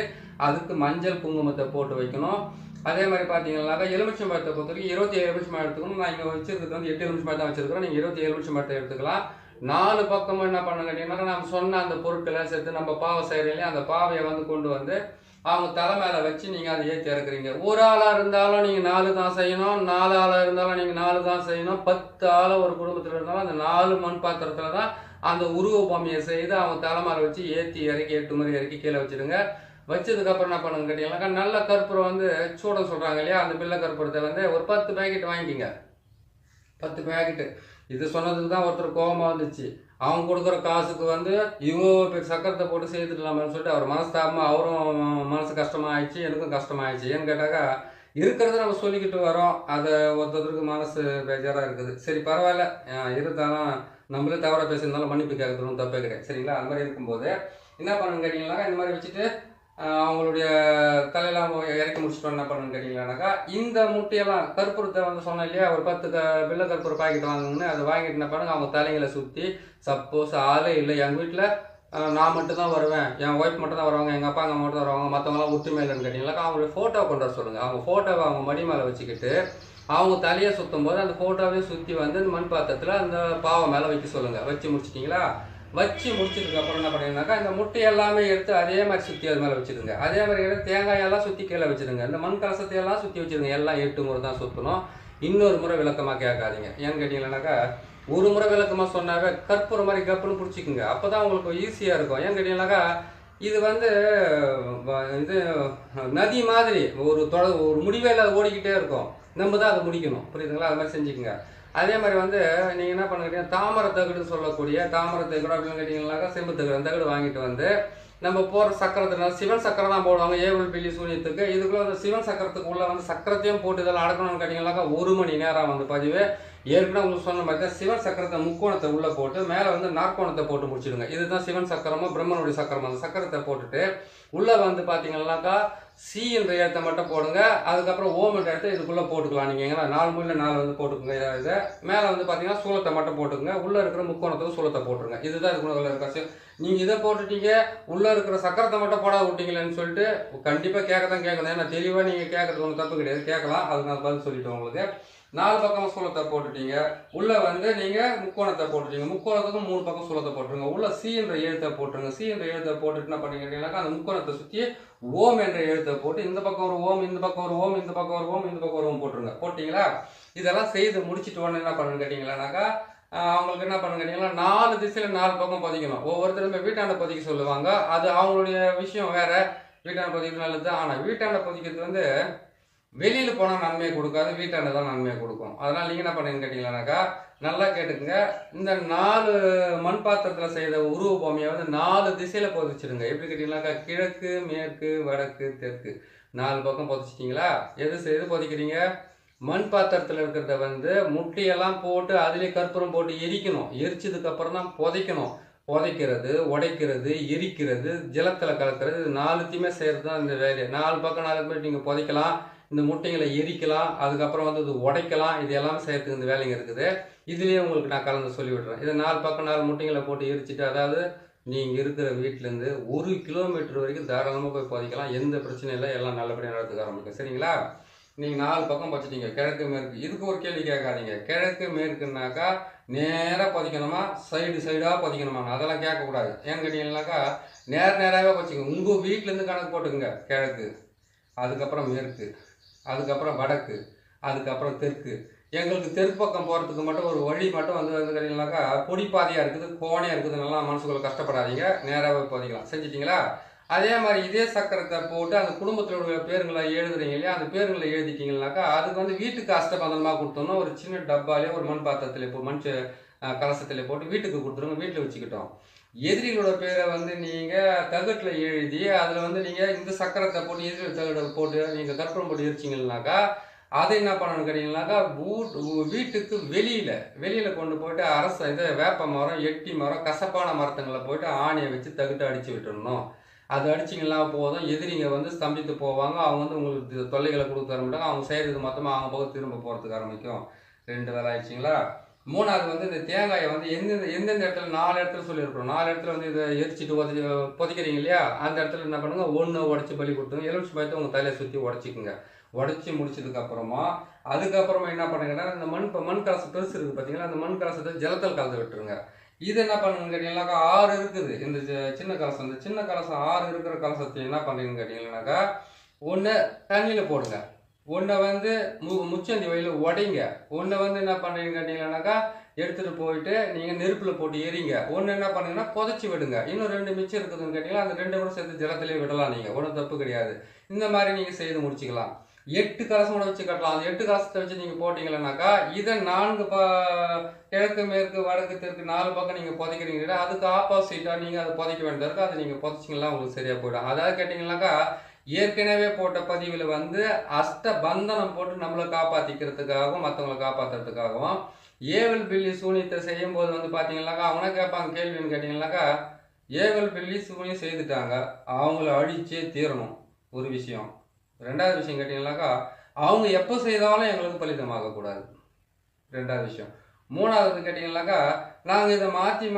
அதுக்கு மஞ்சள் குங்குமத்தை போட்டு வைக்கணும். அதே மாதிரி பார்த்தீங்கன்னாக்கா எலுமிச்சம்பழத்தை பொறுத்த வரைக்கும் 27 எலுமிச்சம்பழம் எடுத்துக்கணும். நான் இங்கே வச்சிருக்கிறது வந்து 8 எலுமிச்சம்பழம் தான் வச்சிருக்கிறேன். நீங்கள் 27 எலுமிச்சம்பழத்தை எடுத்துக்கலாம். 4 பக்கமும் என்ன பண்ண கேட்டீங்கன்னாக்கா நம்ம சொன்ன அந்த பொருட்களை சேர்த்து நம்ம பாவை செய்கிறீங்களே அந்த பாவையை வந்து கொண்டு வந்து அவங்க தலை மேலே வச்சு நீங்கள் அதை ஏற்றி இறக்குறீங்க. ஒரு ஆளாக இருந்தாலும் நீங்கள் 4 தான் செய்யணும், 4 ஆளாக இருந்தாலும் நீங்கள் 4 தான் செய்யணும், 10 ஆளாக ஒரு குடும்பத்தில் இருந்தாலும் அந்த 4 மண் பாத்திரத்தில் தான் அந்த உருவ பொம்மையை செய்து அவங்க தலை மேலே வச்சு ஏற்றி இறக்கி 8 முறை இறக்கி கீழே வச்சுடுங்க. வச்சதுக்கப்புறம் என்ன பண்ணுங்க கேட்டீங்கன்னாக்கா நல்ல கற்பூரம் வந்து சூடம் சொல்கிறாங்க இல்லையா, அந்த பிள்ளை கற்பூரத்தை வந்து ஒரு 10 பேக்கெட் வாங்கிக்கிங்க. 10 பேக்கெட்டு. இது சொன்னதுக்கு தான் ஒருத்தர் கோபமாக வந்துச்சு. அவங்க கொடுக்குற காசுக்கு வந்து இவ்வளோ பேர் சக்கரத்தை போட்டு செய்துடலாமான்னு சொல்லிட்டு அவர் மனஸ்தாபமாக அவரும் மனசு கஷ்டமாகிடுச்சு, எனக்கும் கஷ்டமாகிடுச்சு. ஏன்னு கேட்டாக்கா இருக்கிறத நம்ம சொல்லிக்கிட்டு வரோம், அதை ஒருத்தருக்கு மனசு பேஜாராக இருக்குது. சரி பரவாயில்ல, இருந்தாலும் நம்மளே தவறாக பேசியிருந்தாலும் மன்னிப்பு கேட்கறதும் தப்பே கிடையாது. சரிங்களா? அது மாதிரி இருக்கும்போது என்ன பண்ணுன்னு கேட்டிங்கன்னாக்கா இந்த மாதிரி வச்சுட்டு அவங்களுடைய தலையெல்லாம் இறக்கி முடிச்சுட்டு என்ன பண்ணுன்னு கேட்டிங்களானாக்கா இந்த முட்டையெல்லாம் கற்பூரத்தை வந்து சொன்னேன் இல்லையா, ஒரு 10 பில்லை கற்பூரம் பாக்கெட் வாங்கணுன்னு அதை வாங்கிட்டு என்ன பண்ணுங்க அவங்க தலைங்களை சுற்றி, சப்போஸ் ஆளே இல்லை எங்கள் வீட்டில் நான் மட்டும் தான் வருவேன், என் ஒய்ஃப் மட்டும் தான் வருவாங்க, எங்கள் அப்பா அம்மா மட்டும் தான் வருவாங்க, மற்றவங்களாம் ஒற்றுமை இல்லைன்னு கேட்டிங்கனாக்கா அவங்களுடைய ஃபோட்டோ கொண்டு வர சொல்லுங்கள். அவங்க ஃபோட்டோவை அவங்க மடி மேலே வச்சுக்கிட்டு அவங்க தலையை சுற்றும் போது அந்த ஃபோட்டோவே சுற்றி வந்து அந்த மண் பாத்திரத்தில் அந்த பாவை மேலே வைக்க சொல்லுங்கள். வச்சு முடிச்சிட்டிங்களா? வச்சு முடிச்சதுக்கப்புறம் என்ன பண்ணிங்கனாக்கா இந்த முட்டை எல்லாமே எடுத்து அதே மாதிரி சுற்றி அது மேலே வச்சுருங்க. அதே மாதிரி எடுத்து தேங்காயெல்லாம் சுற்றி கீழே வச்சுருங்க. இந்த மண் கலசத்தையெல்லாம் சுற்றி வச்சுருங்க. எல்லாம் 8 முறை தான் சுற்றணும். இன்னொரு முறை விளக்கமாக கேட்காதீங்க. ஏன்னு கேட்டிங்கன்னாக்கா ஒரு முறை விளக்கமாக சொன்னாவே கற்பூரம் மாதிரி கப்புன்னு பிடிச்சிக்குங்க. அப்போ தான் உங்களுக்கு ஈஸியாக இருக்கும். ஏன்னு கேட்டிங்கன்னாக்கா இது வந்து இது நதி மாதிரி ஒரு முடிவே இல்லாத ஓடிக்கிட்டே இருக்கும். நம்ம தான் அதை முடிக்கணும். புரியுதுங்களா? அது மாதிரி செஞ்சுக்கோங்க. அதே மாதிரி வந்து நீங்கள் என்ன பண்ணுறீங்க, தாமரை தகடுன்னு சொல்லக்கூடிய தாமரை தகடு அப்படின்னு கேட்டிங்கன்னாக்கா செம்பு தகடு, அந்த தகடு வாங்கிட்டு வந்து நம்ம போகிற சக்கரத்தில் சிவன் சக்கரம் தான் போடுவாங்க ஏவல் பில்லி சூனியத்துக்கு. இதுக்குள்ளே வந்து சிவன் சக்கரத்துக்கு உள்ளே வந்து சக்கரத்தையும் போட்டு இதெல்லாம் அடக்கணும்னு கேட்டிங்கன்னாக்கா 1 மணி நேரம் வந்து பதிவு. ஏற்கனவே உங்களுக்கு சொன்ன மாதிரி தான் சிவன் சக்கரத்தை முக்கோணத்தை உள்ளே போட்டு மேலே வந்து நாற்கோணத்தை போட்டு முடிச்சிடுங்க. இதுதான் சிவன் சக்கரமும் பிரம்மனுடைய சக்கரமும். அந்த சக்கரத்தை போட்டுட்டு உள்ளே வந்து பார்த்தீங்கன்னாக்கா சி என்ற எழுத்தை மட்டும் போடுங்க. அதுக்கப்புறம் ஓம் என்ற எழுத்தை இதுக்குள்ளே போட்டுக்கலாம். நீங்கள் எங்கன்னா 4 மூலையில் 4 வந்து போட்டுக்கோங்க. இதை மேலே வந்து பார்த்தீங்கன்னா சூலத்தை மட்டும் போட்டுக்கோங்க. உள்ளே இருக்கிற முக்கோணத்துக்கு சூலத்தை போட்டுருங்க. இதுதான் இதுக்குள்ள இருக்காச்சு. நீங்கள் இதை போட்டுட்டீங்க, உள்ளே இருக்கிற சக்கரத்தை மட்டும் போட விட்டீங்களேன்னு சொல்லிட்டு கண்டிப்பாக கேட்கத்தான் கேட்கணும். ஏன்னா தெளிவாக நீங்கள் கேட்கறது ஒன்றும் தப்பு கிடையாது, கேட்கலாம். அதுக்கு நான் பதில் சொல்லிவிட்டேன் உங்களுக்கு. 4 பக்கம் சூலத்தை போட்டுட்டீங்க. உள்ளே வந்து நீங்கள் முக்கோணத்தை போட்டுட்டீங்க. முக்கோணத்துக்கும் 3 பக்கம் சூலத்தை போட்டுருங்க. உள்ள சி என்ற எழுத்தை போட்டுருங்க. சி என்ற எழுத்தை போட்டுட்டு என்ன பண்ணிக்கிட்டீங்கன்னாக்கா அந்த முக்கோணத்தை சுற்றி ஓம் என்ற எழுத்தை போட்டு இந்த பக்கம் ஒரு ஓம், இந்த பக்கம் ஒரு ஓம், இந்த பக்கம் ஒரு ஓம், இந்த பக்கம் ஒரு ஓம் போட்டுருங்க. போட்டிங்களா? இதெல்லாம் செய்து முடிச்சுட்டு உடனே என்ன பண்ணுன்னு கேட்டிங்களானாக்கா அவங்களுக்கு என்ன பண்ணுன்னு கேட்டிங்கன்னா 4 திசையில் 4 பக்கம் பதிக்கணும். ஒவ்வொருத்தருமே வீட்டாண்ட பதிக்க சொல்லுவாங்க. அது அவங்களுடைய விஷயம் வேறு. வீட்டாண்ட பதிக்கிறது நல்லது. ஆனால் வீட்டாண்ட பதிக்கிறது வந்து வெளியில் போனால் நன்மையை கொடுக்காது, வீட்டாண்ட தான் நன்மையை கொடுக்கும். அதனால் நீங்கள் என்ன பண்ணுன்னு கேட்டிங்களானாக்கா நல்லா கேட்டுக்குங்க. இந்த 4 மண் பாத்திரத்தில் செய்த உருவ பொம்மையை வந்து 4 திசையில் புதைச்சிடுங்க. எப்படி கேட்டிங்கனாக்கா கிழக்கு, மேற்கு, வடக்கு, தெற்கு 4 பக்கம் புதைச்சிட்டிங்களா? எது புதைக்கிறீங்க? மண் பாத்திரத்தில் இருக்கிறத வந்து முட்டையெல்லாம் போட்டு அதிலே கற்பூரம் போட்டு எரிக்கணும். எரிச்சதுக்கப்புறம் தான் புதைக்கணும். புதைக்கிறது, உடைக்கிறது, எரிக்கிறது, ஜலத்தில் கலக்கிறது, இது 4த்தையுமே செய்கிறது தான் இந்த வேலையை. 4 பக்கம் 4 பேர் நீங்கள் புதைக்கலாம், இந்த முட்டைகளை எரிக்கலாம், அதுக்கப்புறம் வந்து இது உடைக்கலாம். இது எல்லாமே செய்யறதுக்கு இந்த வேலைங்க இருக்குது. இதுலேயே உங்களுக்கு நான் கலந்து சொல்லி விடுறேன். இதை 4 பக்கம் 4 முட்டைகளை போட்டு எரிச்சிட்டு, அதாவது நீங்கள் இருக்கிற வீட்டிலேருந்து 1 கிலோமீட்டர் வரைக்கும் தாராளமாக போய் புதைக்கலாம். எந்த பிரச்சனையும் இல்லை, எல்லாம் நல்லபடியாக நடத்துக்க ஆரம்பிக்கும். சரிங்களா? நீங்கள் 4 பக்கம் பதிச்சிட்டீங்க, கிழக்கு மேற்கு. இதுக்கு ஒரு கேள்வி கேட்காதீங்க. கிழக்கு மேற்குன்னாக்கா நேராக பதிக்கணுமா, சைடாக பதிக்கணுமா, அதெல்லாம் கேட்கக்கூடாது. ஏன்னு கேட்டீங்கன்னாக்கா நேராகவே பதிச்சிங்க. உங்கள் வீட்டிலேருந்து கணக்கு போட்டுக்குங்க. கிழக்கு, அதுக்கப்புறம் மேற்கு, அதுக்கப்புறம் வடக்கு, அதுக்கப்புறம் தெற்கு. எங்களுக்கு தெற்கு பக்கம் போகிறதுக்கு மட்டும் ஒரு வழி மட்டும் வந்து கேட்டிங்கனாக்கா பொடிப்பாதையாக இருக்குது, கோணையாக இருக்குது. நல்லா மனசுக்குள்ள கஷ்டப்படாதீங்க, நேராகவே பதிக்கலாம். செஞ்சிட்டிங்களா? அதே மாதிரி இதே சக்கரத்தை போட்டு அந்த குடும்பத்தினுடைய பேருங்களை எழுதுறீங்க இல்லையா, அந்த பேருங்களை எழுதிட்டீங்கன்னாக்கா அதுக்கு வந்து வீட்டுக்கு அஷ்டபந்தனமாக கொடுத்தோம்னா ஒரு சின்ன டப்பாலே ஒரு மண் பாத்திரத்தில் இப்போ கலசத்தில் போட்டு வீட்டுக்கு கொடுத்துருங்க, வீட்டில் வச்சுக்கிட்டோம். எதிரிகளோட பேரை வந்து நீங்கள் தகட்டில் எழுதி அதில் வந்து நீங்கள் இந்த சக்கரத்தை போட்டு எதிரிகள் தகட்டை போட்டு நீங்கள் கற்பூரம் போட்டு எரிச்சிங்கன்னாக்கா அதை என்ன பண்ணணும்னு கேட்டிங்கன்னாக்கா வீட்டுக்கு வெளியில் கொண்டு போயிட்டு இது வேப்ப மரம், எட்டி மரம், கசப்பான மரத்துங்களை போயிட்டு ஆணியை வச்சு தகுட்டு அடித்து விட்டுடணும். அது அடிச்சிங்கன்னா போதும், எதிரிங்க வந்து ஸ்தம்பித்து போவாங்க. அவங்க வந்து உங்களுக்கு தொல்லைகளை கொடுக்க தர மாட்டாங்க. அவங்க செய்கிறது மொத்தமாக அவங்க பக்கம் திரும்ப போகிறதுக்கு ஆரம்பிக்கும். 2 வேலை ஆயிடுச்சிங்களா? 3வது வந்து இந்த தேங்காயை வந்து எந்தெந்த இடத்துல 4 இடத்துல சொல்லியிருக்கிறோம். 4 இடத்துல வந்து இதை எரிச்சிட்டு பொதிக்கிறீங்க இல்லையா, அந்த இடத்துல என்ன பண்ணுங்க, 1 உடச்சி பலி கொடுத்துங்க. எலுமிச்சை பழத்தை உங்கள் தலையை சுற்றி உடச்சிக்குங்க. உடச்சி முடிச்சதுக்கப்புறமா அதுக்கப்புறமா என்ன பண்ணுங்கன்னா இந்த மண் கலசம் பெருசு இருக்குது பார்த்தீங்களா, அந்த மண் கலசத்தை ஜலத்தில் கலந்து விட்டுருங்க. இது என்ன பண்ணுங்கன்னு கேட்டீங்கன்னாக்கா 6 இருக்குது இந்த சின்ன கலசம். இந்த சின்ன கலசம் 6 இருக்கிற கலசத்தை என்ன பண்ணுறீங்கன்னு கேட்டீங்கன்னாக்கா, ஒன்று தண்ணியில் போடுங்க, ஒன்றை வந்து முச்சந்தி வயலில் உடைங்க, ஒன்றை வந்து என்ன பண்ணுறீங்கன்னு கேட்டீங்கன்னாக்கா எடுத்துகிட்டு போயிட்டு நீங்கள் நெருப்பில் போட்டு எரிங்க. ஒன்று என்ன பண்ணுங்கன்னா புதைச்சி விடுங்க. இன்னும் 2 மிச்சம் இருக்குதுன்னு கேட்டிங்கன்னா அந்த 2 கூட சேர்த்து ஜலத்திலே விடலாம். நீங்கள் ஒன்றும் தப்பு கிடையாது. இந்த மாதிரி நீங்கள் செய்து முடிச்சுக்கலாம். 8 கலசம் கூட வச்சு கட்டலாம். அந்த 8 கலசத்தை வச்சு நீங்கள் போட்டிங்களேனாக்கா இதை 4 கிழக்கு மேற்கு வடக்கு தெற்கு 4 பக்கம் நீங்கள் புதைக்கிறீங்கன்னா அதுக்கு ஆப்போசிட்டாக நீங்கள் அதை புதைக்க வேண்டியது. அதை நீங்கள் புதைச்சிங்களா உங்களுக்கு சரியாக போயிடும். அதாவது கேட்டிங்கன்னாக்கா ஏற்கனவே போட்ட பதிவில் வந்து அஷ்டபந்தனம் போட்டு நம்மளை காப்பாற்றிக்கிறதுக்காகவும் மற்றவங்களை காப்பாற்றுறதுக்காகவும் ஏவல் பில்லி சூனியத்தை செய்யும் போது வந்து பார்த்தீங்கன்னாக்கா அவனா கேட்பாங்க கேள்வின்னு கேட்டிங்கன்னாக்கா, ஏவல் பில்லி சூனியம் செய்துட்டாங்க, அவங்கள அழிச்சே தீரணும் ஒரு விஷயம். 2வது விஷயம் கேட்டிங்கன்னாக்கா அவங்க எப்போ செய்தாலும் எங்களுக்கு பலிதமாகக்கூடாது, 2வது விஷயம். 3வது கேட்டிங்கன்னாக்கா நாங்கள் இதை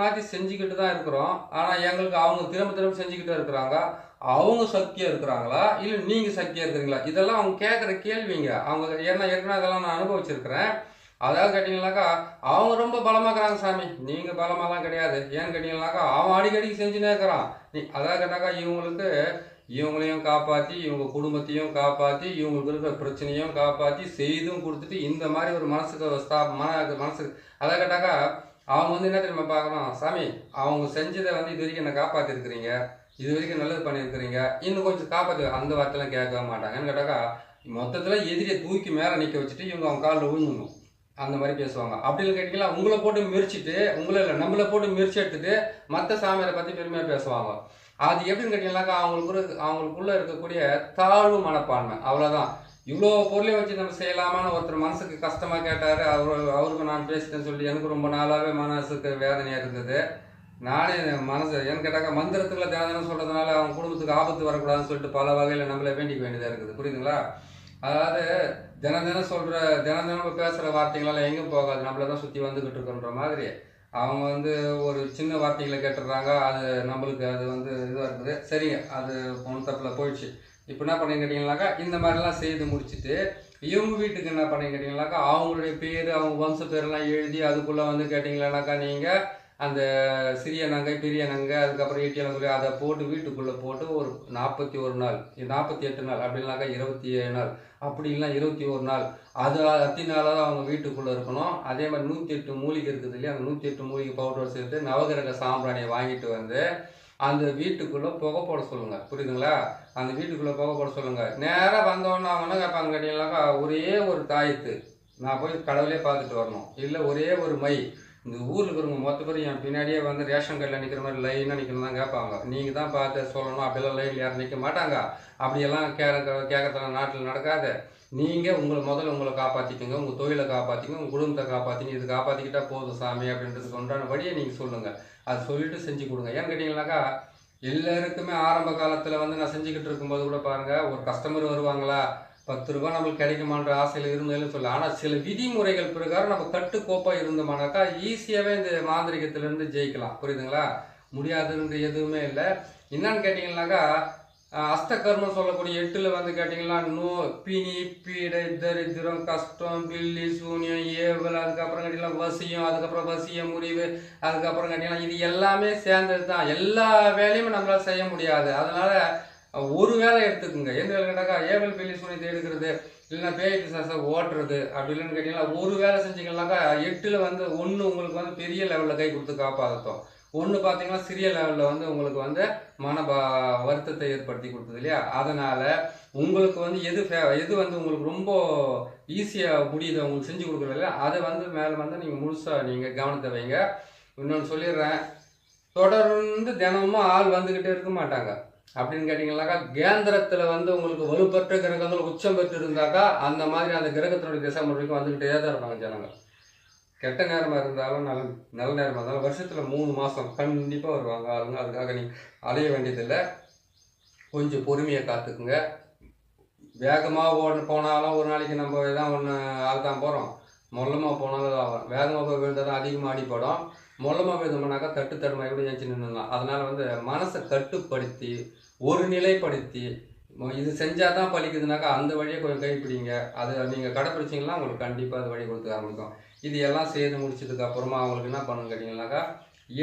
மாற்றி செஞ்சுக்கிட்டு தான் இருக்கிறோம். ஆனால் எங்களுக்கு அவங்க திரும்ப செஞ்சுக்கிட்டு இருக்கிறாங்க. அவங்க சக்தியாக இருக்கிறாங்களா இல்லை நீங்கள் சக்தியாக இருக்கிறீங்களா, இதெல்லாம் அவங்க கேட்குற கேள்விங்க. அவங்க ஏற்கனவே அதெல்லாம் நான் அனுபவிச்சிருக்கிறேன். அதாவது கேட்டிங்கன்னாக்கா அவங்க ரொம்ப பலமாக்குறாங்க சாமி, நீங்கள் பலமாலாம் கிடையாது. ஏன்னு கேட்டிங்கன்னாக்கா அவன் அடிக்கடிக்கு செஞ்சுனே இருக்கிறான். அதாவது கேட்டாக்கா இவங்களையும் காப்பாற்றி இவங்க குடும்பத்தையும் காப்பாற்றி இவங்களுக்கு இருக்கிற பிரச்சனையும் காப்பாற்றி செய்தும் கொடுத்துட்டு இந்த மாதிரி ஒரு மனசுக்கு அதை கேட்டாக்கா அவங்க வந்து என்ன தெரியுமா பார்க்கணும், சாமி அவங்க செஞ்சதை வந்து இது வரைக்கும் என்ன காப்பாற்றிருக்கிறீங்க, இது வரைக்கும் நல்லது பண்ணியிருக்கிறீங்க, இன்னும் கொஞ்சம் காப்பாற்று, அந்த வார்த்தைலாம் கேட்க மாட்டாங்க. ஏன்னு கேட்டாக்கா மொத்தத்தில் எதிரியை தூக்கி மேலே நிற்க வச்சுட்டு இவங்க அவங்க காலில் விழுந்துடணும், அந்த மாதிரி பேசுவாங்க. அப்படின்னு கேட்டிங்கன்னா உங்களை போட்டு மிரிச்சிட்டு உங்களை இல்லை நம்மளை போட்டு மிரிச்சு எடுத்துட்டு மற்ற சாமியாரை பற்றி பெருமையாக பேசுவாங்க. அது எப்படின்னு கேட்டிங்கன்னாக்கா அவங்களுக்குள்ளே இருக்கக்கூடிய தாழ்வு மனப்பான்மை, அவ்வளோதான். இவ்வளோ பொருளையும் வச்சு நம்ம செய்யலாமான்னு ஒருத்தர் மனசுக்கு கஷ்டமாக கேட்டார். அவருக்கு நான் பேசிட்டேன்னு சொல்லி எனக்கு ரொம்ப நாளாகவே மனசுக்கு வேதனையாக இருந்தது. நானே ஏன்னு கேட்டாக்கா மந்திரத்துக்குள்ள தினம் சொல்கிறதுனால அவங்க குடும்பத்துக்கு ஆபத்து வரக்கூடாதுன்னு சொல்லிட்டு பல வகையில் நம்மளை வேண்டிக்க வேண்டியதாக இருக்குது. புரியுதுங்களா? அதாவது தினம் பேசுகிற வார்த்தைகளால் எங்கேயும் போகாது, நம்மளை தான் சுற்றி வந்துக்கிட்டு இருக்கோன்ற மாதிரி அவங்க வந்து ஒரு சின்ன வார்த்தைகளை கேட்டுடுறாங்க. அது நம்மளுக்கு அது வந்து இதுவாக இருக்குது. சரிங்க, அது ஒன்றும் தப்பில் போயிடுச்சு. இப்போ என்ன பண்ணி கேட்டிங்கனாக்கா இந்த மாதிரிலாம் செய்து முடிச்சுட்டு இவங்க வீட்டுக்கு என்ன பண்ணி கேட்டிங்கனாக்கா அவங்களுடைய பேர் அவங்க வம்ச பேரெல்லாம் எழுதி அதுக்குள்ளே வந்து கேட்டிங்களானாக்கா நீங்கள் அந்த சிறிய நங்கை பெரிய நங்கை அதுக்கப்புறம் ஏடிஎம் அதை போட்டு வீட்டுக்குள்ளே போட்டு ஒரு 41 நாள் 48 நாள் அப்படின்னாக்கா 27 நாள் அப்படி இல்லைனா 21 நாள் அது அத்தனை நாளாக அவங்க வீட்டுக்குள்ளே இருக்கணும். அதே மாதிரி 108 மூலிகை இருக்குது இல்லையா, அந்த 108 மூலிகை பவுடர் சேர்த்து நவகிரக சாம்பிராணியை வாங்கிட்டு வந்து அந்த வீட்டுக்குள்ளே புகை போட சொல்லுங்கள். புரியுதுங்களா? அந்த வீட்டுக்குள்ளே புகை போட சொல்லுங்கள். நேராக வந்தோடனே அவங்க என்ன கேட்பாங்க கேட்டீங்கன்னாக்கா ஒரே ஒரு தாயத்து நான் போய் கடவுளே பார்த்துட்டு வரணும், இல்லை ஒரே ஒரு மை. இந்த ஊரில் இருக்கிறவங்க மொத்த பேர் என் பின்னாடியே வந்து ரேஷன் கார்டில் நிற்கிற மாதிரி லைனாக நிற்கணும் தான் கேட்பாங்க. நீங்கள் தான் பார்த்து சொல்லணும், அப்படிலாம் லைனில் யாரும் நிற்க மாட்டாங்க. அப்படியெல்லாம் கேட்கறதுலாம் நாட்டில் நடக்காது. நீங்கள் முதல்ல உங்களை காப்பாற்றிக்கோங்க, உங்கள் தொழிலை காப்பாற்றிங்க, உங்கள் குடும்பத்தை காப்பாற்றிங்க. இது காப்பாற்றிக்கிட்டா போதும் சாமி அப்படின்றதுக்கு உண்டான வழியை நீங்கள் சொல்லுங்கள். அது சொல்லிவிட்டு செஞ்சு கொடுங்க. ஏன்னு கேட்டிங்கன்னாக்கா எல்லாருக்குமே ஆரம்ப காலத்தில் வந்து நான் செஞ்சுக்கிட்டு இருக்கும்போது கூட பாருங்கள், ஒரு கஸ்டமர் வருவாங்களா 10 ரூபா நம்மளுக்கு கிடைக்குமான்ற ஆசையில் இருந்ததுன்னு சொல்ல. ஆனால் சில விதிமுறைகள் பிரகாரம் நம்ம கட்டுக்கோப்பாக இருந்தோம்னாக்கா ஈஸியாகவே இந்த மாந்திரிகத்திலேருந்து ஜெயிக்கலாம். புரியுதுங்களா? முடியாதுன்ற எதுவுமே இல்லை. என்னன்னு கேட்டிங்கன்னாக்கா அஷ்டகர்மம் சொல்லக்கூடிய 8ல் வந்து கேட்டிங்கன்னா பிணி பீடை தரித்திரம் கஷ்டம் பில்லி சூனியம் ஏவல், அதுக்கப்புறம் கேட்டிங்கன்னா வசியம், அதுக்கப்புறம் வசிய முறிவு, அதுக்கப்புறம் கேட்டிங்கன்னா இது எல்லாமே சேர்ந்தது தான். எல்லா வேலையும் நம்மளால் செய்ய முடியாது. அதனால ஒரு வேலை எடுத்துக்குங்க. எந்த வேலை கேட்டாக்கா ஏவல் பில்லி சூனியத்தை எடுக்கிறது, இல்லைன்னா பேய் பிசாசை ஓட்டுறது, அப்படி இல்லைன்னு கேட்டிங்கன்னா ஒரு வேலை செஞ்சீங்கன்னாக்கா 8ல் வந்து ஒன்று உங்களுக்கு வந்து பெரிய லெவலில் கை கொடுத்து காப்பாற்றும். ஒன்று பார்த்தீங்கன்னா சிறிய லெவலில் வந்து உங்களுக்கு வந்து வருத்தத்தை ஏற்படுத்தி கொடுத்தது இல்லையா. அதனால் உங்களுக்கு வந்து எது வந்து உங்களுக்கு ரொம்ப ஈஸியாக முடியுது உங்களுக்கு செஞ்சு கொடுக்குறது இல்லையா, அதை வந்து மேலே வந்து நீங்கள் முழுசாக நீங்கள் கவனத்தை வைங்க. இன்னொன்று சொல்லிடுறேன், தொடர்ந்து தினமும் ஆள் வந்துக்கிட்டே இருக்க மாட்டாங்க. அப்படின்னு கேட்டிங்கன்னாக்கா கேந்திரத்தில் வந்து உங்களுக்கு வலுப்பற்ற கிரகங்கள் உச்சம் பெற்று இருந்தாக்கா அந்த மாதிரி அந்த கிரகத்தினுடைய திசை முறைக்கு வந்துக்கிட்டே தான் இருப்பாங்க ஜனங்கள். கெட்ட நேரமாக இருந்தாலும் நல்ல நேரமாக இருந்தாலும் வருஷத்தில் 3 மாதம் கண்டிப்பாக வருவாங்க ஆளுங்க. அதுக்காக நீ அலைய வேண்டியதில்லை. கொஞ்சம் பொறுமையை காத்துக்குங்க. வேகமாக போனாலும் ஒரு நாளைக்கு நம்ம எதாவது ஒன்று ஆள்தான் போகிறோம். மொல்லமாக போனாலும் ஆகும். வேகமாக போய் விழுந்தால் தான் அதிகமாக அடிப்படும். மொல்லமாக விழுந்தோம்னாக்கா தடுமாறி கூட ஏஞ்சி நின்றுடலாம். அதனால் வந்து மனசை கட்டுப்படுத்தி ஒரு நிலைப்படுத்தி இது செஞ்சால் தான் பழிக்குதுனாக்கா அந்த வழியை கொஞ்சம் கைப்பிடிங்க. அதை நீங்கள் கடைப்பிடிச்சிங்கன்னா உங்களுக்கு கண்டிப்பாக அது வழி கொடுக்க ஆரம்பிக்கும். இது எல்லாம் செய்து முடிச்சதுக்கு அப்புறமா அவங்களுக்கு என்ன பண்ணணும்னு கேட்டிங்கன்னாக்கா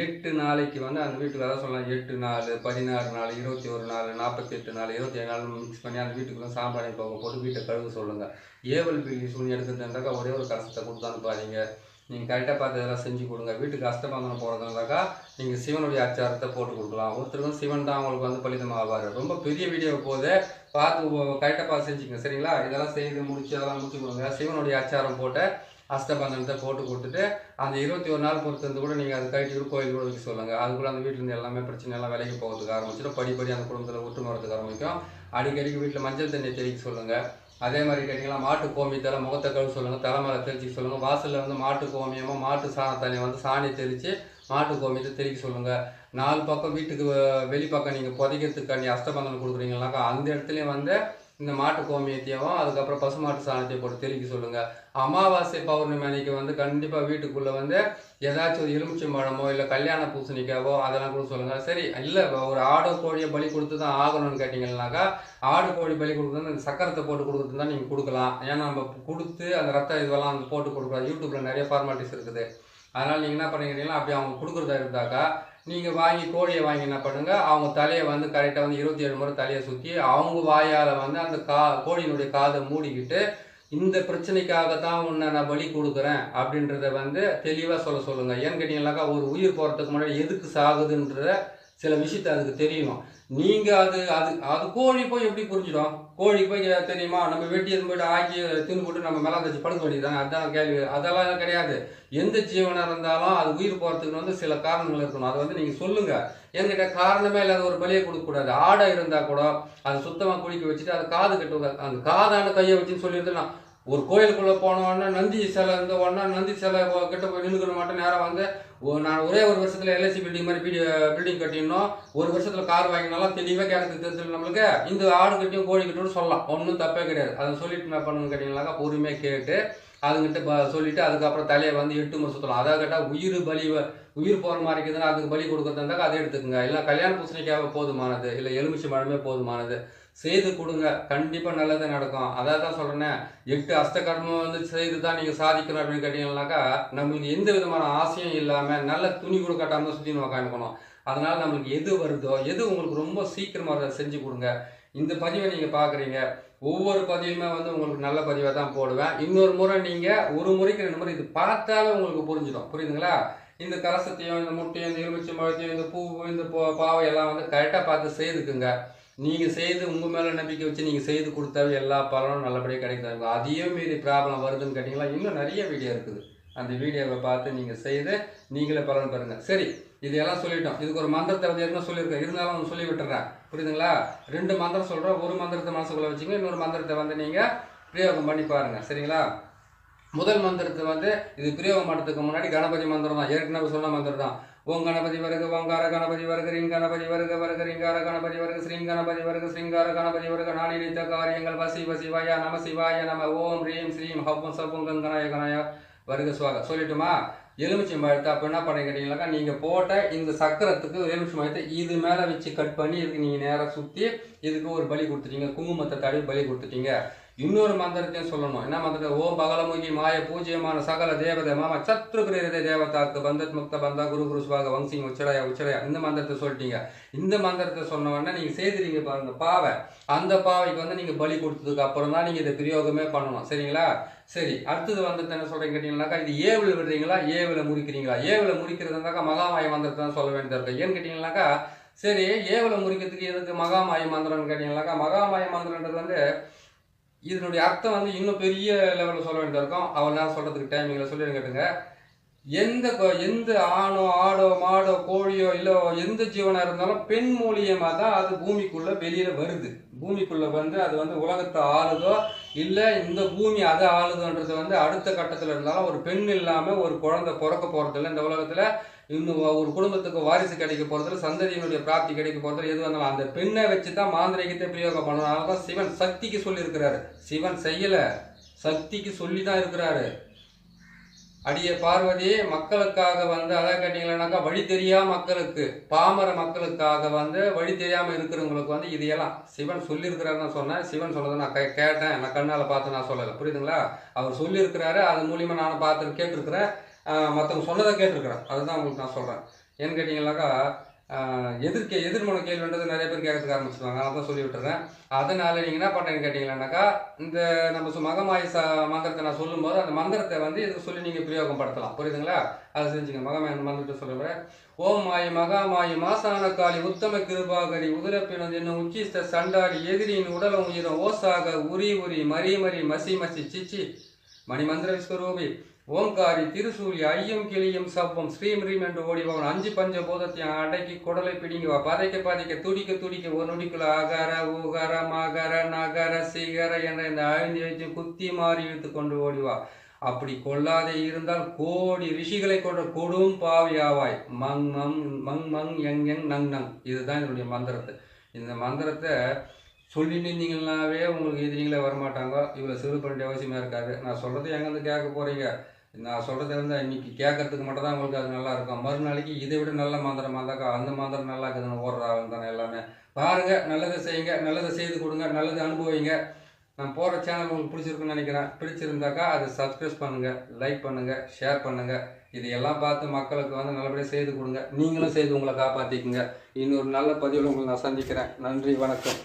8 நாளைக்கு வந்து அந்த வீட்டுக்கு அதான் சொல்லலாம் 8 நாள் 16 நாள் 21 நாள் 48 நாள் 27 நாள் மிக்ஸ் பண்ணி அந்த வீட்டுக்குள்ளே சாம்பிராணி போக போட்டு வீட்டை கழுவ சொல்லுங்கள். ஏவல் பில்லி சூனி எடுக்கிறதுனாக்கா ஒரே ஒரு கலசத்தை கொடுத்து அனுப்பாதீங்க. நீங்கள் கரெக்டாக பார்த்து இதெல்லாம் செஞ்சு கொடுங்க. வீட்டுக்கு அஷ்டபந்தனம் போகிறதுனாக்கா நீங்கள் சிவனுடைய அச்சாரத்தை போட்டு கொடுக்கலாம். ஒருத்தருக்கும் சிவன் தான் அவங்களுக்கு வந்து பலிதமாவார். ரொம்ப பெரிய வீடியோ போது பார்த்து கரெக்டாக பார்த்து செஞ்சுக்கங்க சரிங்களா. இதெல்லாம் செய்து முடிச்சு அதெல்லாம் முடிச்சு கொடுங்க. சிவனுடைய அச்சாரம் போட்டு அஷ்டபந்தனத்தை போட்டு கொடுத்துட்டு அந்த 21 நாள் பொறுத்து கூட நீங்கள் அது கழிட்டு கூட கோயில் கூட வைக்க சொல்லுங்கள். அதுக்குள்ள அந்த வீட்டிலேருந்து எல்லாமே பிரச்சனை எல்லாம் விலைக்கு போகிறதுக்கு ஆரம்பிச்சிடும். படிப்படி அந்த குடும்பத்தில் ஒட்டு வரதுக்கு ஆரம்பிக்கும். அடிக்கடிக்கு வீட்டில் மஞ்சள் தண்ணியை தெளிக்க சொல்லுங்கள். அதே மாதிரி கேட்டிங்கன்னா மாட்டு கோமியத்தால் முகத்தை கழுவு சொல்லுங்கள். தலைமையில தெளிச்சிக்க சொல்லுங்கள். வாசலில் வந்து மாட்டு கோமியமாக மாட்டு சாணத்தண்ணி வந்து சாணியை தெளித்து மாட்டு கோமியத்தை தெளிக்க சொல்லுங்கள். 4 பக்கம் வீட்டுக்கு வெளிப்பக்கம் நீங்கள் புதைக்கிறதுக்காண்டி அஷ்டபந்தனம் கொடுக்குறீங்கன்னாக்கா அந்த இடத்துலையும் வந்து இந்த மாட்டு கோமியத்தையும் அதுக்கப்புறம் பசுமாட்டு சாணத்தையும் போட்டு தெளிக்க சொல்லுங்கள். அமாவாசை பௌர்ணமி அன்னைக்கு வந்து கண்டிப்பாக வீட்டுக்குள்ளே வந்து ஏதாச்சும் ஒரு எலுமிச்சம்பழமோ இல்லை கல்யாண பூசணிக்காவோ அதெல்லாம் கூட சொல்லுங்கள். சரி இல்லை ஒரு ஆடு கோழியை பலி கொடுத்து தான் ஆகணும்னு கேட்டிங்கன்னாக்கா ஆடு கோழி பலி கொடுக்குறது அந்த சக்கரத்தை போட்டு கொடுக்குறது தான் நீங்கள் கொடுக்கலாம். ஏன்னா நம்ம கொடுத்து அந்த ரத்த இதுவெல்லாம் அந்த போட்டு கொடுக்குறது யூடியூப்பில் நிறைய ஃபார்மாலிட்டிஸ் இருக்குது. அதனால் நீங்கள் என்ன பண்ணிக்கிறீங்கன்னா அப்படி அவங்க கொடுக்குறதா இருந்தாக்கா நீங்கள் வாங்கி கோழியை வாங்கி என்ன பண்ணுங்கள், அவங்க தலையை வந்து கரெக்டாக வந்து 27 முறை தலையை சுற்றி அவங்க வாயால் வந்து அந்த கோழியினுடைய காதை மூடிக்கிட்டு இந்த பிரச்சனைக்காக தான் உன்னை நான் பலி கொடுக்குறேன் அப்படின்றத வந்து தெளிவாக சொல்லுங்கள். ஏன்னு கேட்டிங்கன்னாக்கா ஒரு உயிர் போகிறதுக்கு முன்னாடி எதுக்கு சாகுதுன்ற சில விஷயத்தை அதுக்கு தெரியணும். நீங்கள் அது கோழி போய் எப்படி புரிஞ்சிடும்? கோழிக்கு போய் தெரியுமா நம்ம வெட்டி எதுவும் போய்ட்டு ஆக்கி தின்னு போட்டு நம்ம மேலே வச்சு படுக்க வேண்டியதுதானே? அதுதான் கேள்வி. அதெல்லாம் கிடையாது. எந்த ஜீவனாக இருந்தாலும் அது உயிர் போகிறதுக்கு வந்து சில காரணங்கள் இருக்கணும். அதை வந்து நீங்கள் சொல்லுங்கள். என்கிட்ட காரணமே இல்லாத ஒரு பலியை கொடுக்கக்கூடாது. ஆடை இருந்தால் கூட அதை சுத்தமாக குளிக்க வச்சுட்டு அதை காது கட்டுவாங்க. அந்த காதான கையை வச்சுன்னு சொல்லிட்டு நான் ஒரு கோயிலுக்குள்ளே போனோன்னா நந்தி சிலை இருந்த உடனே நந்தி சிலை கிட்ட போய் நின்றுக்கிற மாட்டேன். நேரம் வந்து நான் ஒரே ஒரு வருஷத்தில் எல்ஐசி பில்டிங் மாதிரி பில்டிங் கட்டிடணும், ஒரு வருஷத்தில் கார் வாங்கினாலும் தெளிவாக கேட்கறதுக்கு தெரிஞ்சு நம்மளுக்கு இந்த ஆடு கட்டியும் கோழி கட்டியும் சொல்லலாம். ஒன்றும் தப்பே கிடையாது. அதை சொல்லிட்டு என்ன பண்ணுன்னு கேட்டிங்கனாக்கா பொறுமையாக கேட்டு அதுங்கிட்ட சொல்லிவிட்டு அதுக்கப்புறம் தலையை வந்து 8 முறை சுற்றலாம். அதை கேட்டால் உயிர் போகிற மாதிரி இருக்குதுன்னா அதுக்கு பலி கொடுக்குறதா இருந்தாக்கா அதை எடுத்துக்கோங்க. இல்லை கல்யாண பூசணிக்காக போதுமானது, இல்லை எலுமிச்சை பழமே போதுமானது செய்து கொடுங்க. கண்டிப்பாக நல்லது நடக்கும். அதான் தான் சொல்கிறேன்னே 8 அஷ்டகர்மம் வந்து செய்து தான் நீங்கள் சாதிக்கணும் அப்படின்னு கேட்டிங்கன்னாக்கா நம்மளுக்கு எந்த விதமான ஆசையும் இல்லாமல் நல்ல துணி கூட கட்டாமல் சுற்றி உக்காந்துக்கணும். அதனால் நம்மளுக்கு எது வருதோ எது உங்களுக்கு ரொம்ப சீக்கிரமாக செஞ்சு கொடுங்க. இந்த பதிவை நீங்கள் பார்க்குறீங்க, ஒவ்வொரு பதிவுமே வந்து உங்களுக்கு நல்ல பதிவாக தான் போடுவேன். இன்னொரு முறை நீங்கள் ஒரு முறைக்கு 2 முறை இது பார்த்தாலே உங்களுக்கு புரிஞ்சிடும். புரியுதுங்களா? இந்த கலசத்தையும் இந்த முட்டையும் இந்த எலுமிச்சை பழத்தையும் இந்த பூ இந்த பாவை எல்லாம் வந்து கரெக்டாக பார்த்து செய்துக்குங்க. நீங்கள் செய்து உங்கள் மேலே நம்பிக்கை வச்சு நீங்கள் செய்து கொடுத்தாவே எல்லா பலனும் நல்லபடியாக கிடைக்கும். அதையும் மீறி ப்ராப்ளம் வருதுன்னு கேட்டிங்களா இன்னும் நிறைய வீடியோ இருக்குது. அந்த வீடியோவை பார்த்து நீங்கள் செய்து நீங்களே பலன் பெறுங்க. சரி, இதெல்லாம் சொல்லிட்டோம். இதுக்கு ஒரு மந்திரத்தை வந்து என்ன சொல்லியிருக்கேன், இருந்தாலும் ஒன்று சொல்லி விட்டுறேன். புரியுதுங்களா? 2 மந்திரம் சொல்கிறோம். ஒரு மந்திரத்தை மனசுக்குள்ளே வச்சுங்க, இன்னொரு மந்திரத்தை வந்து நீங்கள் பிரயோகம் பண்ணி பாருங்கள். சரிங்களா? முதல் மந்திரத்தை வந்து இது பிரயோகம் பண்ணுறதுக்கு முன்னாடி கணபதி மந்திரம் தான், ஏற்கனவே சொன்ன மந்திரம் தான். ஓம் கணபதி வருக ஓங்கார கணபதி வருக ரிங் கணபதி வருக ரிங்கார கணபதி வருக ஸ்ரீங் கணபதி வருக ஸ்ரீங்கார கணபதி வருக நான் நினைத்த காரியங்கள் வசிவ சிவாய நம ஓம் ரீம் ஸ்ரீம் ஹவும் சபும் கங்கனாய கனாய வருக சுவாக சொல்லிட்டுமா? எலுமிச்சம்பழத்தை அப்போ என்ன பண்ணி கேட்டிங்கனாக்கா நீங்கள் போட்ட இந்த சக்கரத்துக்கு எலுமிச்சம்பழத்தை இது மேலே வச்சு கட் பண்ணி இதுக்கு நீங்கள் நேராக சுற்றி இதுக்கு ஒரு பலி கொடுத்துட்டீங்க, குங்குமத்தை தடவி பலி கொடுத்துட்டீங்க. இன்னொரு மந்திரத்தையும் சொல்லணும். என்ன மந்திரம்? ஓம் பகலமுகி மாய பூஜ்யமான சகல தேவதை மாமா சத்ரு கிரீரதை தேவதாக்கு பந்தத் முக்த பந்தா குரு குரு சுவாக வம்சிங் உச்சடயா உச்சடயா இந்த மந்திரத்தை சொல்லிட்டீங்க. இந்த மந்திரத்தை சொன்ன உடனே நீங்கள் செய்துறீங்க பாருங்க பாவை, அந்த பாவைக்கு வந்து நீங்கள் பலி கொடுத்ததுக்கு அப்புறம் தான் நீங்கள் இதை பிரயோகமே பண்ணணும். சரிங்களா? சரி, அடுத்தது வந்துட்டு என்ன சொல்கிறீங்க கேட்டிங்கனாக்கா, இது ஏவில் விடுறீங்களா ஏவில் முறிக்கிறீங்களா? ஏவில் முறிக்கிறதுனாக்கா மகாமாய மந்திரத்தை தான் சொல்ல வேண்டியதாக இருக்கும். ஏன்னு கேட்டிங்கனாக்கா, சரி ஏவில் முறிக்கிறதுக்கு எதுக்கு மகாமாய மந்திரம்னு கேட்டிங்கனாக்கா, மகாமாய மந்திரன்றது வந்து இதனுடைய அர்த்தம் வந்து இன்னும் பெரிய லெவலில் சொல்ல வேண்டியதாக இருக்கும். அவள் நான் சொல்கிறதுக்கு டைமிங்கில் சொல்லிடுங்க கேட்டுங்க. எந்த ஆணோ ஆடோ மாடோ கோழியோ இல்லை எந்த ஜீவனாக இருந்தாலும் பெண் மூலியமாக தான் அது பூமிக்குள்ளே வெளியில் வருது. பூமிக்குள்ளே வந்து அது வந்து உலகத்தை ஆளுதோ இல்லை இந்த பூமி அதை ஆளுதோன்றது வந்து அடுத்த கட்டத்தில் இருந்தாலும் ஒரு பெண் இல்லாமல் ஒரு குழந்தை பிறக்க போகிறதில்ல இந்த உலகத்தில். இன்னும் ஒரு குடும்பத்துக்கு வாரிசு கிடைக்க போகிறதில்ல, சந்ததியினுடைய பிராப்தி கிடைக்க போகிறதில்ல. எது வந்தாலும் அந்த பெண்ணை வச்சு தான் மாந்திரிகத்தை பிரயோகம் பண்ணணும். அதனால தான் சிவன் சக்திக்கு சொல்லியிருக்கிறாரு. சிவன் செய்யலை, சக்திக்கு சொல்லி தான் இருக்கிறாரு. அடிய பார்வதி மக்களுக்காக வந்து அதை கேட்டீங்கன்னாக்கா வழி தெரியா மக்களுக்கு, பாமர மக்களுக்காக வந்து வழி தெரியாமல் இருக்கிறவங்களுக்கு வந்து இதையெல்லாம் சிவன் சொல்லியிருக்கிறாருன்னு சொன்னேன். சிவன் சொன்னதை நான் கேட்டேன், நான் கண்ணால் பார்த்து நான் சொல்லலை. புரியுதுங்களா? அவர் சொல்லியிருக்கிறாரு, அது மூலியமாக நானும் பார்த்து கேட்டிருக்கிறேன், மற்றவங்க சொன்னதை கேட்டிருக்கிறேன். அதுதான் உங்களுக்கு நான் சொல்கிறேன். ஏன்னு கேட்டிங்கனாக்கா, எதிர்மன கேள்வின்றது நிறைய பேர் கேட்கறதுக்கு ஆரம்பிச்சிருவாங்க. நான் தான் சொல்லி விட்டுறேன். அதனால் நீங்கள் என்ன பண்ணுறேன்னு கேட்டிங்கன்னாக்கா, இந்த நம்ம மகமாய் மந்திரத்தை நான் சொல்லும்போது அந்த மந்திரத்தை வந்து இதுக்கு சொல்லி நீங்கள் பிரயோகப்படுத்தலாம். புரியுதுங்களா? அதை செஞ்சுங்க. மகமாய் மந்திரத்தை சொல்லுறேன். ஓம் மாயி மகாமாயி மாசான காளி உத்தம கிருபாகரி உதிரப்பினது என்னும் உச்சிஸ்த சண்டாடி எதிரியின் உடலும் உயிரும் ஓசாக உரி உரி மரி மரி மசி மசி சிச்சி மணிமந்திர விஸ்வரூபி ஓங்காரி திருசூலி ஐயம் கிளியும் சப்பம் ஸ்ரீம் ரீம் என்று ஓடிவன் 5 பஞ்ச போதத்தையும் அடக்கி குடலை பிடிங்குவா பதைக்க பதைக்க துடிக்க துடிக்க ஒரு நொடிக்குள்ள அகர ஊகர மகர நகர சிகர என்ற இந்த 5 வச்சு குத்தி மாறி இழுத்து கொண்டு ஓடிவா. அப்படி கொள்ளாதே இருந்தால் கோடி ரிஷிகளை கொண்ட கொடும் பாவியாவாய். மங் மங் மங் மங் எங் எங் நங் நங். இதுதான் என்னுடைய மந்திரத்தை. இந்த மந்திரத்தை சொல்லி நின்றீங்கன்னாவே உங்களுக்கு எதிரிங்களே வரமாட்டாங்க. இவ்வளோ சிறு பண்ணிய அவசியமாக இருக்காது. நான் சொல்கிறது எங்கேருந்து கேட்க போகிறீங்க? நான் சொல்கிறது வந்து இன்னைக்கு கேட்கறதுக்கு மட்டும் தான் உங்களுக்கு அது நல்லா இருக்கும். மறுநாளைக்கு இதை விட நல்ல மந்திரம் இருந்தாக்கா அந்த மந்திரம் நல்லா இருக்குதுன்னு ஓடுறாங்க தானே எல்லாமே. பாருங்கள், நல்லதை செய்யுங்க, நல்லதை செய்து கொடுங்க, நல்லதை அனுபவிங்க. நான் போகிற சேனல் உங்களுக்கு பிடிச்சிருக்குன்னு நினைக்கிறேன். பிடிச்சிருந்தாக்கா அதை சப்ஸ்கிரைப் பண்ணுங்கள், லைக் பண்ணுங்கள், ஷேர் பண்ணுங்கள். இதையெல்லாம் பார்த்து மக்களுக்கு வந்து நல்லபடியாக செய்து கொடுங்க. நீங்களும் செய்து உங்களை காப்பாற்றிக்குங்க. இன்னொரு நல்ல பதிவில் உங்களை நான் சந்திக்கிறேன். நன்றி, வணக்கம்.